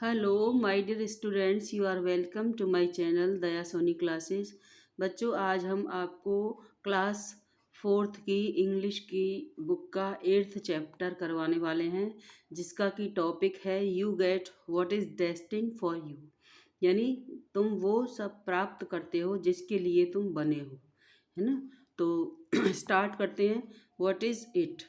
Hello my dear students, you are welcome to my channel Daya Soni classes. बच्चों, आज हम आपको क्लास फोर्थ की इंग्लिश की बुक का 8th चैप्टर करवाने वाले हैं, जिसका की टॉपिक है you get what is destined for you. यानी तुम वो सब प्राप्त करते हो जिसके लिए तुम बने हो, है ना। तो स्टार्ट करते हैं। What is it?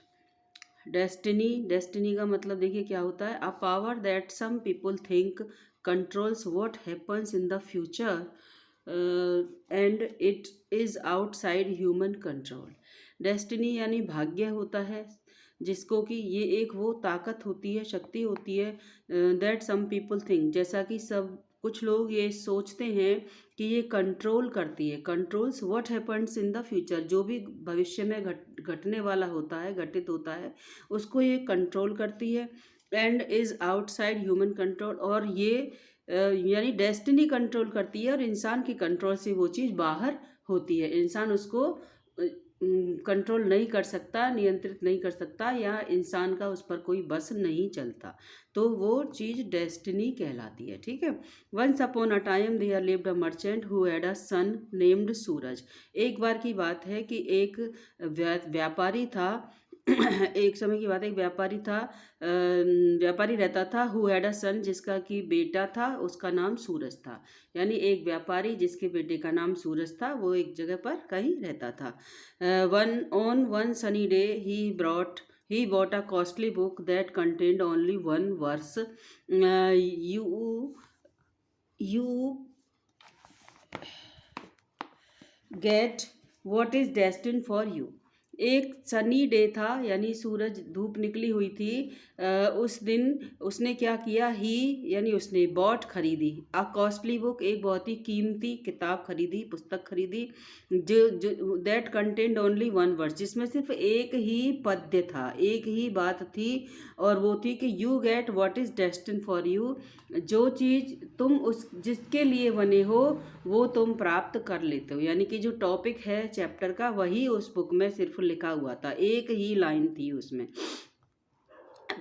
डेस्टिनी का मतलब देखिए क्या होता है। A power that some people think controls what happens in the future and it is outside human control. Destiny यानी भाग्य होता है, जिसको कि ये एक वो ताकत होती है, शक्ति होती है दैट सम पीपल थिंक, जैसा कि सब कुछ लोग ये सोचते हैं कि ये कंट्रोल करती है। Controls what happens in the future, जो भी भविष्य में घटने वाला होता है, घटित होता है, उसको ये कंट्रोल करती है। And is outside human control, और ये यानी डेस्टिनी कंट्रोल करती है और इंसान की कंट्रोल से वो चीज़ बाहर होती है। इंसान उसको कंट्रोल नहीं कर सकता, नियंत्रित नहीं कर सकता, या इंसान का उस पर कोई बस नहीं चलता, तो वो चीज़ डेस्टिनी कहलाती है। ठीक है। Once upon a time there lived a merchant who had a son named Suraj. एक बार की बात है कि एक व्यापारी था। एक समय की बात है, एक व्यापारी था, व्यापारी रहता था, हु हैड अ सन, जिसका कि बेटा था, उसका नाम सूरज था। यानी एक व्यापारी जिसके बेटे का नाम सूरज था, वो एक जगह पर कहीं रहता था। One sunny day he bought a costly book that contained only one verse. You gate what is destined for you. एक सनी डे था, यानी सूरज धूप निकली हुई थी। उस दिन उसने क्या किया, ही यानी उसने बॉट खरीदी, अ कॉस्टली बुक, एक बहुत ही कीमती किताब खरीदी, पुस्तक खरीदी, जो that contained only one word, जिसमें सिर्फ एक ही पद्य था, एक ही बात थी, और वो थी कि you get what is destined for you. जो चीज़ तुम उस जिसके लिए बने हो वो तुम प्राप्त कर लेते हो। यानी कि जो टॉपिक है चैप्टर का, वही उस बुक में सिर्फ लिखा हुआ था, एक ही लाइन थी उसमें।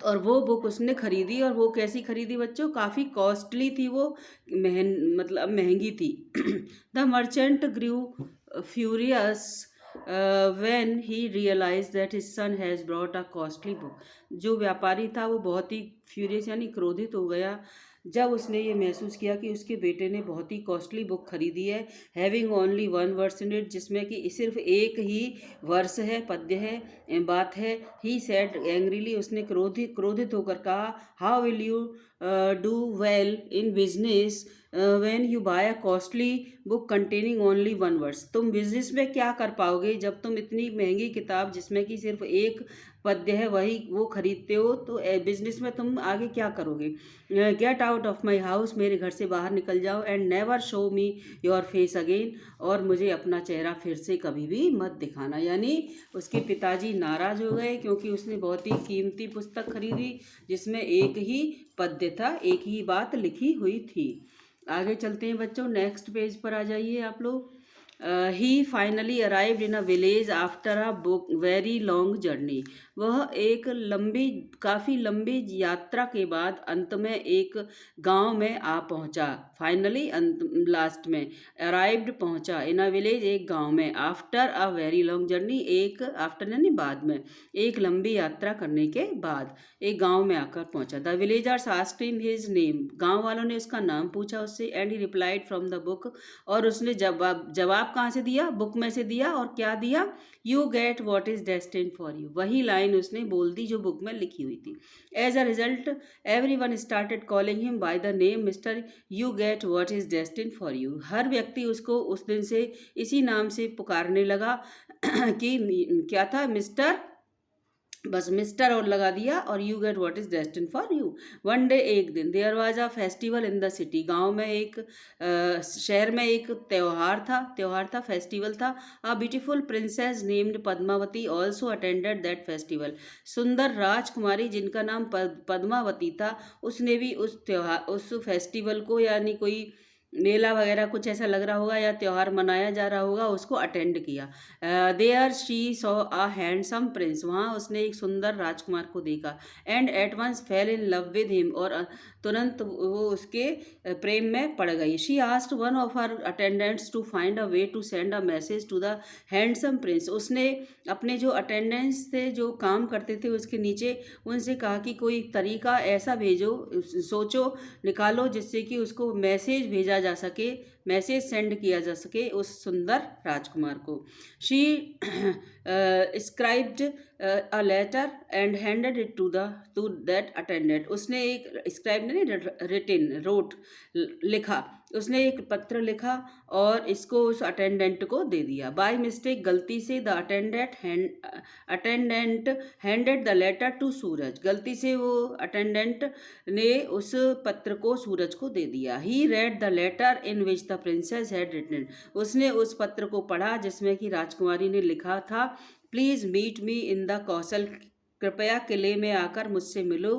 और वो बुक उसने खरीदी, और वो कैसी खरीदी बच्चों, काफ़ी कॉस्टली थी वो, मतलब महंगी थी। The merchant grew furious when he realise that his son has brought a costly book. जो व्यापारी था वो बहुत ही फ्यूरियस यानी क्रोधित हो गया जब उसने ये महसूस किया कि उसके बेटे ने बहुत ही कॉस्टली बुक खरीदी है, having only one verse in it, जिसमें कि सिर्फ एक ही वर्ष है, पद्य है, बात है। ही सेड एंग्रीली, उसने क्रोधित होकर कहा, how will you do well in business when you buy a costly book containing only one verse. तुम बिजनेस में क्या कर पाओगे जब तुम इतनी महंगी किताब जिसमें कि सिर्फ एक पद्य है वही वो खरीदते हो, तो बिजनेस में तुम आगे क्या करोगे। Gate out of my house, मेरे घर से बाहर निकल जाओ, and never show me your face again, और मुझे अपना चेहरा फिर से कभी भी मत दिखाना। यानी उसके पिताजी नाराज हो गए, क्योंकि उसने बहुत ही कीमती पुस्तक खरीदी जिसमें एक ही पद्य था, एक ही बात लिखी हुई थी। आगे चलते हैं बच्चों, नेक्स्ट पेज पर आ जाइए आप लोग। He finally arrived in a village after a बुक वेरी लॉन्ग जर्नी। वह एक काफ़ी लंबी यात्रा के बाद अंत में एक गांव में आ पहुंचा। फाइनली अंत लास्ट में, अराइव्ड पहुंचा, इन अ विलेज एक गांव में, after a very long journey, एक आफ्टर यानी बाद में, एक लंबी यात्रा करने के बाद एक गांव में आकर पहुंचा। The villagers asked him his name, गांव वालों ने उसका नाम पूछा उससे, and he replied from the book, और उसने जवाब कहाँ से दिया, बुक में से दिया, और क्या दिया, you get what is destined for you, वही लाइन उसने बोल दी जो बुक में लिखी हुई थी। As a result everyone started calling him by the name mister you get what is destined for you. हर व्यक्ति उसको उस दिन से इसी नाम से पुकारने लगा कि क्या था, मिस्टर, बस मिस्टर और लगा दिया, और you get what is destined for you. One day, एक दिन, there was a festival in the city, गांव में एक शहर में एक त्योहार था, फेस्टिवल था। A beautiful princess named Padmavati also attended that festival, सुंदर राजकुमारी जिनका नाम पद्मावती था, उसने भी उस फेस्टिवल को, यानी कोई मेला वगैरह कुछ ऐसा लग रहा होगा या त्योहार मनाया जा रहा होगा, उसको अटेंड किया। There she saw a handsome prince, वहाँ उसने एक सुंदर राजकुमार को देखा। And at once fell in love with him, और तुरंत वो उसके प्रेम में पड़ गई। She asked one of her attendants to find a way to send a message to the handsome prince, उसने अपने जो अटेंडेंट्स थे जो काम करते थे उसके नीचे, उनसे कहा कि कोई तरीका ऐसा भेजो, सोचो, निकालो, जिससे कि उसको मैसेज भेजा जा सके, मैसेज सेंड किया जा सके उस सुंदर राजकुमार को। She scribed a letter and handed it to that attendant, उसने एक स्क्राइब नहीं, रिटिन, रोट, लिखा, उसने एक पत्र लिखा और इसको उस अटेंडेंट को दे दिया। बाय मिस्टेक, गलती से, the attendant handed the letter to Suraj, गलती से वो अटेंडेंट ने उस पत्र को सूरज को दे दिया। He read the letter in which the princess had written, उसने उस पत्र को पढ़ा जिसमें कि राजकुमारी ने लिखा था, please meet me in the castle, कृपया किले में आकर मुझसे मिलो।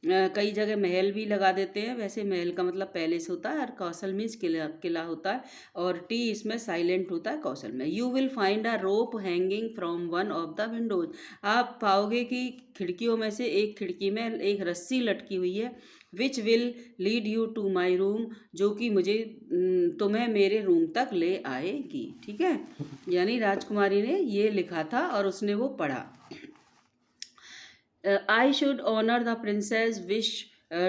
कई जगह महल भी लगा देते हैं, वैसे महल का मतलब पैलेस होता है और कौशल मीन्स किला, किला होता है, और टी इसमें साइलेंट होता है कौशल में। You will find a rope hanging from one of the Windows, आप पाओगे कि खिड़कियों में से एक खिड़की में एक रस्सी लटकी हुई है। Which will lead you to my room, जो कि मुझे तुम्हें मेरे रूम तक ले आएगी। ठीक है, यानी राजकुमारी ने ये लिखा था और उसने वो पढ़ा। I should honour the princess wish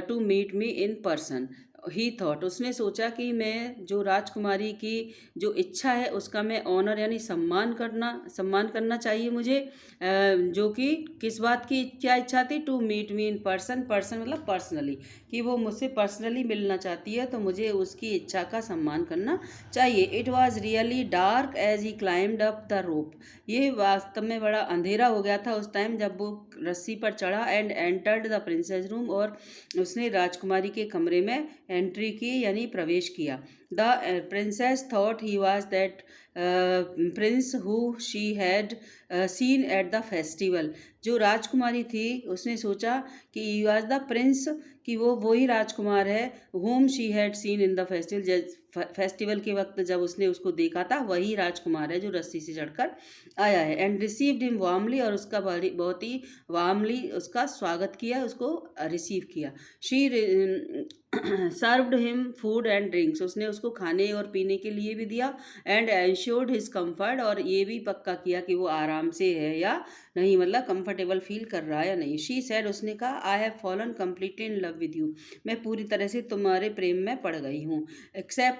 to meet me in person, he thought, उसने सोचा कि मैं जो राजकुमारी की जो इच्छा है उसका मैं ऑनर यानी सम्मान करना चाहिए मुझे। जो कि किस बात की क्या इच्छा थी, to meet me in person, person मतलब पर्सनली, कि वो मुझसे पर्सनली मिलना चाहती है तो मुझे उसकी इच्छा का सम्मान करना चाहिए। It was really dark as he climbed up the rope, ये वास्तव में बड़ा अंधेरा हो गया था उस टाइम जब वो रस्सी पर चढ़ा। And entered the princess room, और उसने राजकुमारी के कमरे में एंट्री की यानी प्रवेश किया। The princess thought he was that Prince who she had seen at the festival, जो राजकुमारी थी उसने सोचा कि ही वॉज द प्रिंस, कि वो वही राजकुमार है, whom she had seen in the festival, festival के वक्त जब उसने उसको देखा था वही राजकुमार है जो रस्सी से चढ़कर आया है। एंड रिसीव्ड हिम वार्मली, और उसका बहुत ही वार्मली उसका स्वागत किया, उसको रिसीव किया। She served him food and drinks, उसने उसको खाने और पीने के लिए भी दिया। एंड एंश्योर्ड हिज कम्फर्ट, और ये भी पक्का किया कि वो आराम से है या नहीं, मतलब कंफर्टेबल फील कर रहा है या नहीं। शी सैड, उसने कहा, I have fallen completely in love with you, मैं पूरी तरह से तुम्हारे प्रेम में पड़ गई हूँ। Except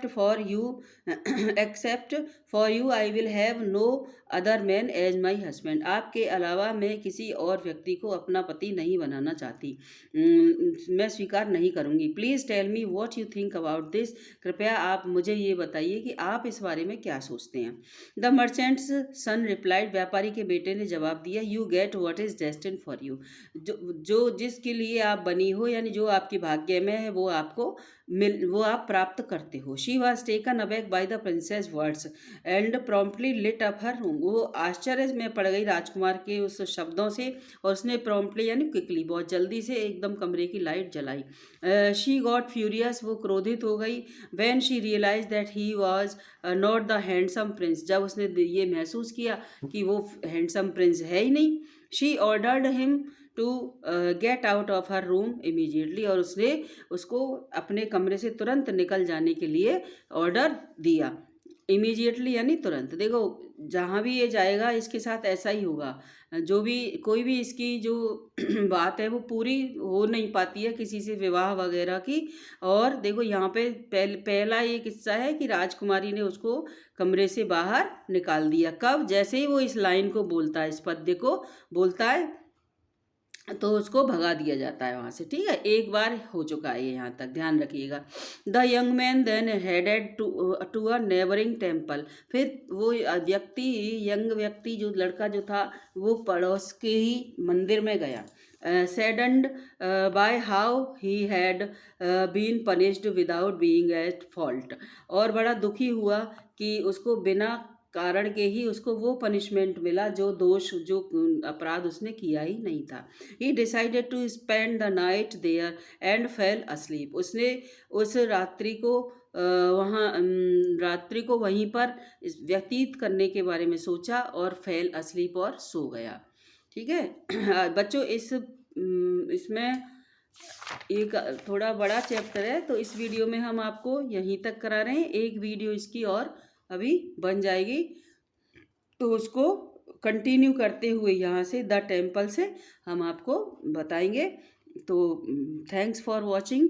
for you I will have no other man as my husband, आपके अलावा मैं किसी और व्यक्ति को अपना पति नहीं बनाना चाहती, मैं स्वीकार नहीं करूँगी। Please tell me what you think about this, कृपया आप मुझे ये बताइए कि आप इस बारे में क्या सोचते हैं। द मर्चेंट्स सन रिप्लाइड, व्यापारी के बेटे ने जवाब दिया, you get what is destined for you, जो जिसके लिए आप बनी हो यानी जो आपके भाग्य में है वो आप प्राप्त करते हो। She was taken aback by the princess words and promptly lit up her room, वो आश्चर्य में पड़ गई राजकुमार के उस शब्दों से, और उसने प्रॉम्प्टली यानी क्विकली, बहुत जल्दी से एकदम कमरे की लाइट जलाई। शी गॉट फ्यूरियस, वो क्रोधित हो गई। When she realise that he was not the handsome prince, जब उसने ये महसूस किया कि वो हैंडसम प्रिंस है ही नहीं। She ordered him to get out of her room immediately, और उसने उसको अपने कमरे से तुरंत निकल जाने के लिए ऑर्डर दिया। इमीडिएटली यानी तुरंत। देखो जहाँ भी ये जाएगा इसके साथ ऐसा ही होगा, जो भी कोई भी इसकी जो बात है वो पूरी हो नहीं पाती है किसी से विवाह वगैरह की। और देखो यहाँ पे पहला ये किस्सा है कि राजकुमारी ने उसको कमरे से बाहर निकाल दिया। कब? जैसे ही वो इस लाइन को बोलता है, इस पद्य को बोलता है, तो उसको भगा दिया जाता है वहाँ से। ठीक है, एक बार हो चुका है ये, यहाँ तक ध्यान रखिएगा। The young man then headed to a neighbouring temple, फिर वो यंग व्यक्ति जो लड़का जो था वो पड़ोस के ही मंदिर में गया। Saddened by how he had been punished without being at fault, और बड़ा दुखी हुआ कि उसको बिना कारण के ही उसको वो पनिशमेंट मिला जो अपराध उसने किया ही नहीं था। He decided to spend the night there and fell asleep, उसने उस रात्रि को वहाँ रात्रि को वहीं पर व्यतीत करने के बारे में सोचा और फेल अस्लीप और सो गया। ठीक है। बच्चों इसमें एक थोड़ा बड़ा चैप्टर है, तो इस वीडियो में हम आपको यहीं तक करा रहे हैं। एक वीडियो इसकी और अभी बन जाएगी, तो उसको कंटिन्यू करते हुए यहाँ से द टेम्पल से हम आपको बताएंगे। तो थैंक्स फॉर वॉचिंग।